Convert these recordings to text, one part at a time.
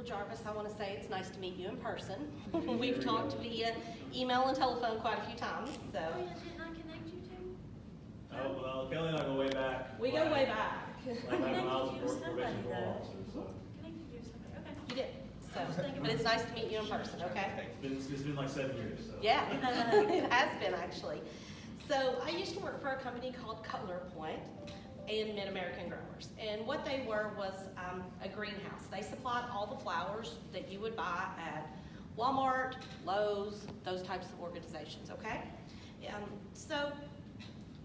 Jarvis, I want to say it's nice to meet you in person. We've talked via email and telephone quite a few times, so. Oh, yeah, didn't I connect you two? Oh, well, Kelly and I go way back. We go way back. Like when I was Connected you a with somebody, probation parole though. officer, so. Connected you with somebody, okay. You did, so, I was thinking but it's about- nice to meet you in person, okay? It's been like 7 years, so. Yeah, it has been actually. So I used to work for a company called Cutler Point and Mid-American Growers. And what they were was a greenhouse. They supplied all the flowers that you would buy at Walmart, Lowe's, those types of organizations, okay? So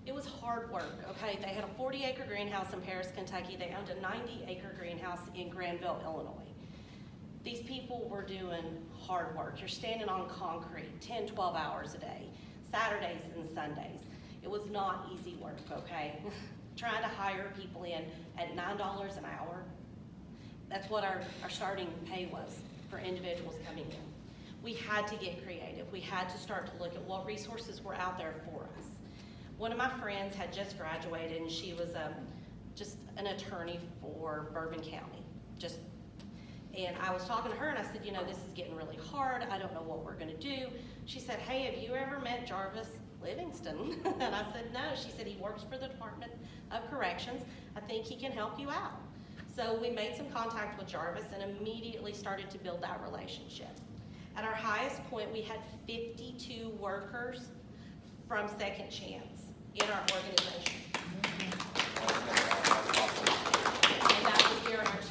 it was hard work, okay? They had a 40-acre greenhouse in Paris, Kentucky. They owned a 90-acre greenhouse in Granville, Illinois. These people were doing hard work. You're standing on concrete 10, 12 hours a day, Saturdays and Sundays. It was not easy work, okay? Trying to hire people in at $9 an hour. That's what our starting pay was for individuals coming in. We had to get creative. We had to start to look at what resources were out there for us. One of my friends had just graduated and she was just an attorney for Bourbon County. And I was talking to her and I said, you know, this is getting really hard. I don't know what we're gonna do. She said, hey, have you ever met Jarvis Livingston? And I said, no. She said, he works for the Department of Corrections. I think he can help you out. So we made some contact with Jarvis and immediately started to build that relationship. At our highest point, we had 52 workers from Second Chance in our organization. And that was during our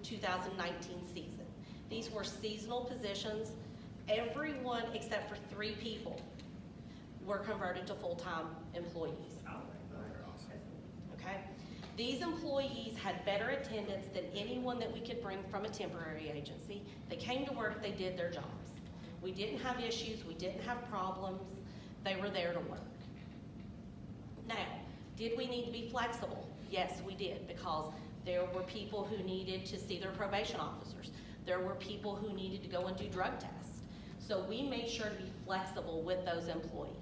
2018-2019 season. These were seasonal positions. Everyone except for 3 people were converted to full-time employees. Okay? These employees had better attendance than anyone that we could bring from a temporary agency. They came to work, they did their jobs. We didn't have issues, we didn't have problems. They were there to work. Now, did we need to be flexible? Yes, we did, because there were people who needed to see their probation officers. There were people who needed to go and do drug tests. So we made sure to be flexible with those employees.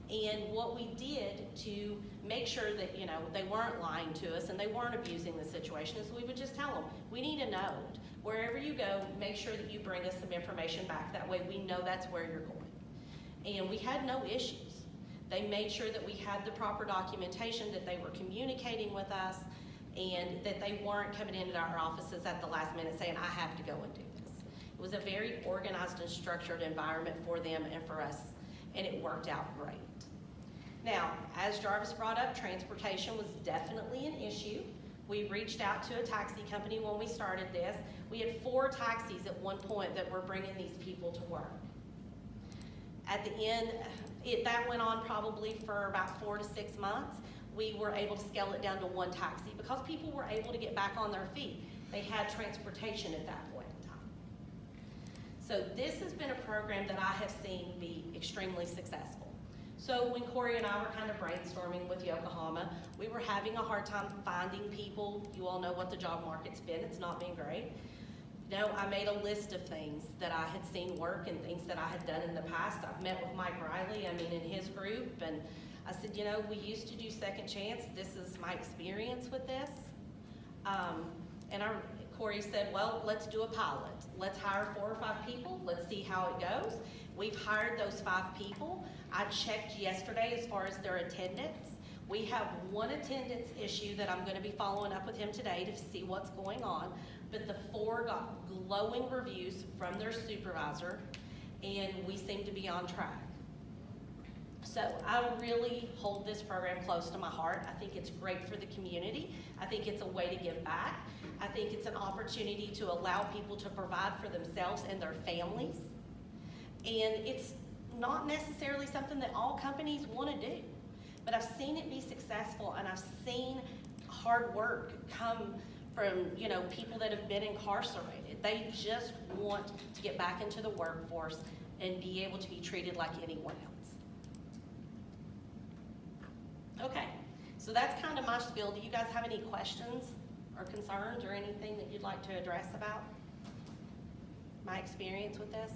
And what we did to make sure that, you know, they weren't lying to us and they weren't abusing the situation is we would just tell them, we need a note. Wherever you go, make sure that you bring us some information back. That way we know that's where you're going. And we had no issues. They made sure that we had the proper documentation, that they were communicating with us, and that they weren't coming into our offices at the last minute saying, I have to go and do this. It was a very organized and structured environment for them and for us, and it worked out great. Now, as Jarvis brought up, transportation was definitely an issue. We reached out to a taxi company when we started this. We had 4 taxis at one point that were bringing these people to work. At the end, that went on probably for about 4 to 6 months. We were able to scale it down to 1 taxi because people were able to get back on their feet. They had transportation at that point in time. So this has been a program that I have seen be extremely successful. So when Corey and I were kind of brainstorming with Yokohama, we were having a hard time finding people. You all know what the job market's been. It's not been great. No, I made a list of things that I had seen work and things that I had done in the past. I've met with Mike Riley, in his group, and I said, you know, we used to do Second Chance. This is my experience with this. Corey said, well, let's do a pilot. Let's hire 4 or 5 people. Let's see how it goes. We've hired those 5 people. I checked yesterday as far as their attendance. We have 1 attendance issue that I'm going to be following up with him today to see what's going on. But the 4 got glowing reviews from their supervisor, and we seem to be on track. So I really hold this program close to my heart. I think it's great for the community. I think it's a way to give back. I think it's an opportunity to allow people to provide for themselves and their families. And it's not necessarily something that all companies want to do. But I've seen it be successful, and I've seen hard work come from, you know, people that have been incarcerated. They just want to get back into the workforce and be able to be treated like anyone else. Okay, so that's kind of my spiel. Do you guys have any questions or concerns or anything that you'd like to address about my experience with this?